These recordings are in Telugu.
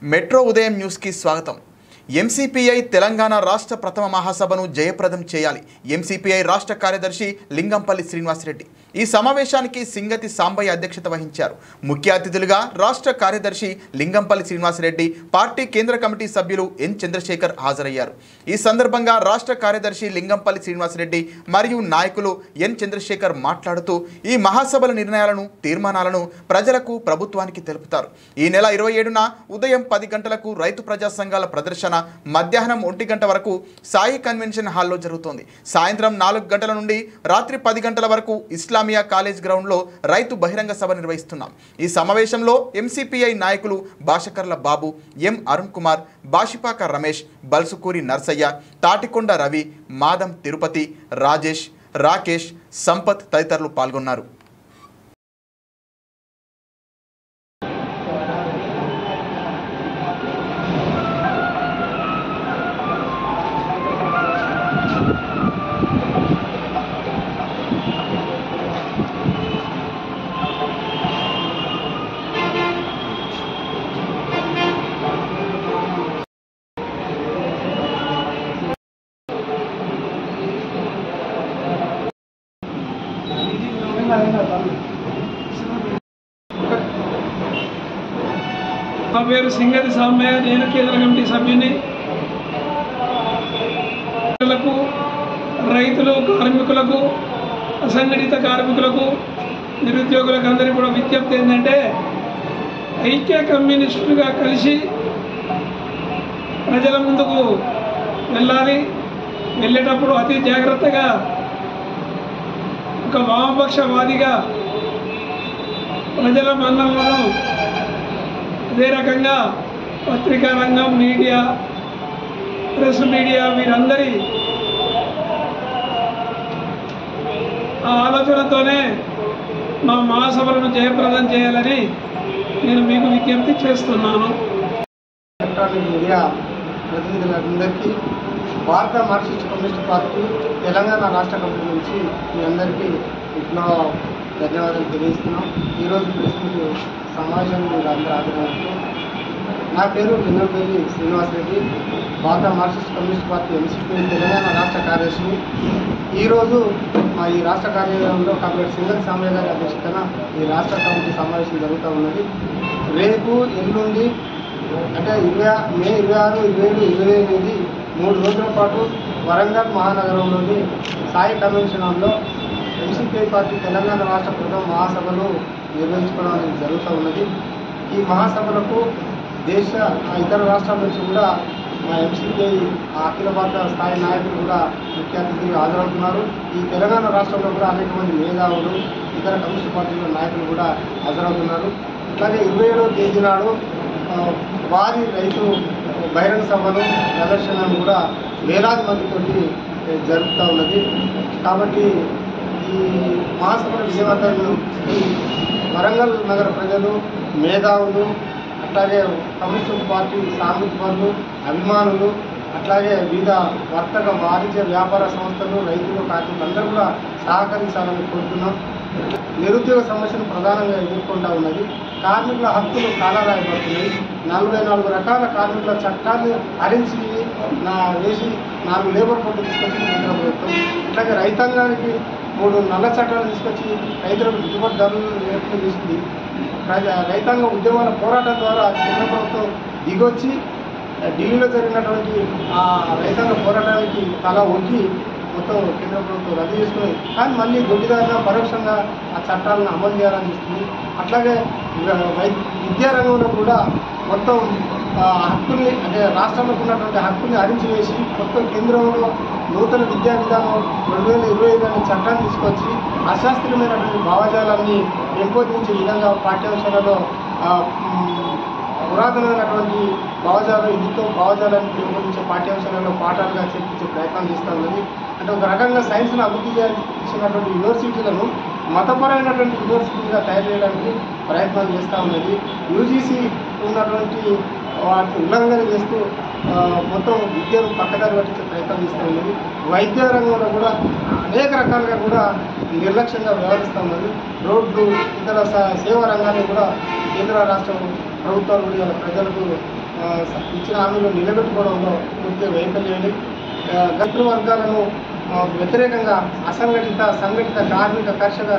మెట్రో ఉదయం న్యూస్ కి స్వాగతం। ఎంసీపీఐ తెలంగాణ రాష్ట్ర ప్రథమ మహాసభను జయప్రదం చేయాలి। ఎంసీపీఐ రాష్ట్ర కార్యదర్శి లింగంపల్లి శ్రీనివాస్ రెడ్డి ఈ సమావేశానికి సింగతి సాంబయ్య అధ్యక్షత వహించారు। ముఖ్య అతిథులుగా రాష్ట్ర కార్యదర్శి లింగంపల్లి శ్రీనివాస్ రెడ్డి, పార్టీ కేంద్ర కమిటీ సభ్యులు ఎన్ చంద్రశేఖర్ హాజరయ్యారు। ఈ సందర్భంగా రాష్ట్ర కార్యదర్శి లింగంపల్లి శ్రీనివాస్ రెడ్డి మరియు నాయకులు ఎన్ చంద్రశేఖర్ మాట్లాడుతూ ఈ మహాసభల నిర్ణయాలను, తీర్మానాలను ప్రజలకు, ప్రభుత్వానికి తెలుపుతారు। ఈ నెల 27న ఉదయం 10 గంటలకు రైతు ప్రజా సంఘాల ప్రదర్శన, మధ్యాహ్నం 1 గంట వరకు సాయి కన్వెన్షన్ హాల్లో జరుగుతోంది। సాయంత్రం 4 గంటల నుండి రాత్రి 10 గంటల వరకు ఇస్లామియా కాలేజ్ గ్రౌండ్లో రైతు బహిరంగ సభ నిర్వహిస్తున్నాం। ఈ సమావేశంలో ఎంసీపీఐ నాయకులు భాషకర్ల బాబు, ఎం అరుణ్ కుమార్, బాషిపాక రమేష్, బల్సుకూరి నర్సయ్య, తాటికొండ రవి, మాదం తిరుపతి, రాజేష్, రాకేష్, సంపత్ తదితరులు పాల్గొన్నారు। నా పేరు సింగతి సాంబయ్య, నేను కేంద్ర కమిటీ సభ్యుని। రైతులు, కార్మికులకు, అసంఘటిత కార్మికులకు, నిరుద్యోగులకు అందరికీ కూడా విజ్ఞప్తి ఏంటంటే ఐక్య కమ్యూనిస్టులుగా కలిసి ప్రజల ముందుకు వెళ్ళాలి। వెళ్ళేటప్పుడు అతి జాగ్రత్తగా ఒక వామపక్షవాదిగా ప్రజల మన్ననలను, అదే రకంగా పత్రికా రంగం, మీడియా, ప్రెస్ మీడియా వీరందరి ఆ ఆలోచనతోనే మా మహాసభలను జయప్రదం చేయాలని నేను మీకు విజ్ఞప్తి చేస్తున్నాను। ఎలక్ట్రానిక్ మీడియా ప్రతినిధులందరికీ భారత మార్క్సిస్ట్ కమ్యూనిస్ట్ పార్టీ తెలంగాణ రాష్ట్ర కమిటీ నుంచి మీ అందరికీ విప్లవ ధన్యవాదాలు తెలియజేస్తున్నాం। ఈరోజు ప్రెస్ మీట్ సమావేశం మీరు అందరూ ఆదరణతో నా పేరు లింగంపల్లి శ్రీనివాస్ రెడ్డి, భారత Marxist communist party MCPI Telangana రాష్ట్ర కార్యదర్శిని। ఈరోజు మా ఈ రాష్ట్ర కార్యాలయంలో కామ్రేడ్ సింగతి సాంబయ్య గారి అధ్యక్షతన ఈ రాష్ట్ర కమిటీ సమావేశం జరుగుతూ ఉన్నది। రేపు, ఎల్లుండి అంటే మే 26, 27, 28 3 రోజుల పాటు వరంగల్ మహానగరంలోని సాయి కన్వెన్షన్ హాల్లో ఎంసీపీఐ పార్టీ తెలంగాణ రాష్ట్ర ప్రథమ మహాసభలు నిర్వహించుకోవడం అనేది జరుగుతూ ఉన్నది। ఈ మహాసభలకు దేశ ఇతర రాష్ట్రాల నుంచి కూడా మా ఎంసీపీఐ అఖిల భారత స్థాయి నాయకులు కూడా ముఖ్య అతిథిగా హాజరవుతున్నారు। ఈ తెలంగాణ రాష్ట్రంలో కూడా అనేక మంది మేధావులు, ఇతర కమ్యూనిస్ట్ పార్టీల నాయకులు కూడా హాజరవుతున్నారు। అలాగే 27వ తేదీ నాడు వారి రైతు బహిరంగ సభను, ప్రదర్శనను కూడా వేలాది మందితోటి జరుపుతూ ఉన్నది। కాబట్టి ఈ మహాసభల విజయవంతంగా వరంగల్ నగర ప్రజలు, మేధావులు, అట్లాగే కమ్యూనిస్ట్ పార్టీ సానుభూతిపరులు, అభిమానులు, అట్లాగే వివిధ వర్తక, వాణిజ్య, వ్యాపార సంస్థలు, రైతులు, కార్మికులు అందరూ కూడా సహకరించాలని కోరుతున్నాం। నిరుద్యోగ సమస్యను ప్రధానంగా ఎదుర్కొంటూ ఉన్నది। కార్మికుల హక్కులు కాలరాయబడుతున్నాయి। 44 రకాల కార్మికుల చట్టాన్ని హరించి వేసి 4 లేబర్ కోడ్లు తీసుకొచ్చి కేంద్ర ప్రభుత్వం, అట్లాగే రైతాంగానికి 3 నల్ల చట్టాలు తీసుకొచ్చి రైతులకు గిట్టుబాటు ధరలు ఏర్పాటు చేసింది। రైతాంగ ఉద్యమాల పోరాటం ద్వారా కేంద్ర ప్రభుత్వం దిగొచ్చి ఢిల్లీలో జరిగినటువంటి ఆ రైతాంగ పోరాటానికి తల ఒగ్గి మొత్తం కేంద్ర ప్రభుత్వం రద్దు చేసుకుని, కానీ మళ్ళీ దొడ్డిదారిగా పరోక్షంగా ఆ చట్టాలను అమలు చేయాలని ఇస్తుంది। అట్లాగే విద్యారంగంలో కూడా మొత్తం హక్కుని, అంటే రాష్ట్రంలో ఉన్నటువంటి హక్కుని హరించి వేసి మొత్తం కేంద్రంలో నూతన విద్యా విధానం 2025 అనే చట్టాన్ని తీసుకొచ్చి అశాస్త్రీయమైనటువంటి భావజాలాన్ని పెంపొందించే విధంగా పాఠ్యాంశాలలో పురాతనమైనటువంటి భావజాలం, హిందుత్వ భావజాలాన్ని పెంపొందించే పాఠ్యాంశాలలో పాఠాలుగా చేర్పించే ప్రయత్నం చేస్తూ ఉన్నది। అంటే ఒక రకంగా సైన్స్ను అభివృద్ధి చేసినటువంటి యూనివర్సిటీలను మతపరమైనటువంటి యూనివర్సిటీగా తయారు చేయడానికి ప్రయత్నాలు చేస్తూ ఉన్నది। యూజీసీ ఉన్నటువంటి వాటిని ఉల్లంఘన చేస్తూ మొత్తం విద్యను పక్కదారి పట్టించే ప్రయత్నం చేస్తూ ఉన్నది। వైద్య రంగంలో కూడా అనేక రకాలుగా కూడా నిర్లక్ష్యంగా వ్యవహరిస్తూ ఉన్నది। రోడ్లు, ఇతర సేవా రంగాన్ని కూడా కేంద్ర రాష్ట్ర ప్రభుత్వాలు కూడా ప్రజలకు ఇచ్చిన హామీలు నిలబెట్టుకోవడంలో పూర్తిగా వైఫల్యాన్ని దళిత వర్గాలను వ్యతిరేకంగా అసంఘటిత సంఘటిత కార్మిక కర్షక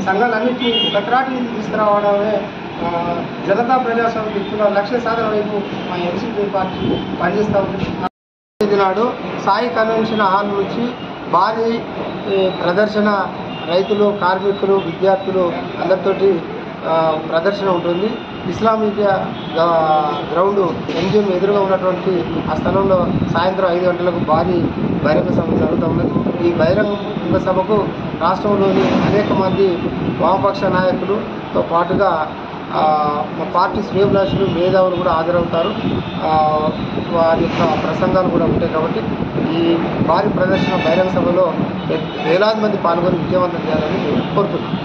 సంఘాలన్నింటినీ గట్రాటి తీసుకురావడమే జనతా ప్రజాస్వామ్య వ్యక్తుల లక్ష్య సాధన వైపు మా ఎంసీపీ పార్టీ పనిచేస్తూ ఉంది. నాడు సాయి కన్వెన్షన్ హాల్ నుంచి భారీ ప్రదర్శన రైతులు, కార్మికులు, విద్యార్థులు అందరితోటి ప్రదర్శన ఉంటుంది. ఇస్లామిక్ గ్రౌండ్ ఎంజిఎం ఎదురుగా ఉన్నటువంటి ఆ స్థలంలో సాయంత్రం 5 గంటలకు భారీ బహిరంగ సభ జరుగుతుంది. ఈ బహిరంగ సభకు రాష్ట్రంలోని అనేక మంది వామపక్ష నాయకులతో పాటుగా మా పార్టీ శ్రేయోభిలాషులు, మేధావులు కూడా హాజరవుతారు. వారి యొక్క ప్రసంగాలు కూడా ఉంటాయి. కాబట్టి ఈ భారీ ప్రదర్శన బహిరంగ సభలో వేలాది మంది పాల్గొని విజయవంతం చేయాలని కోరుతున్నాం.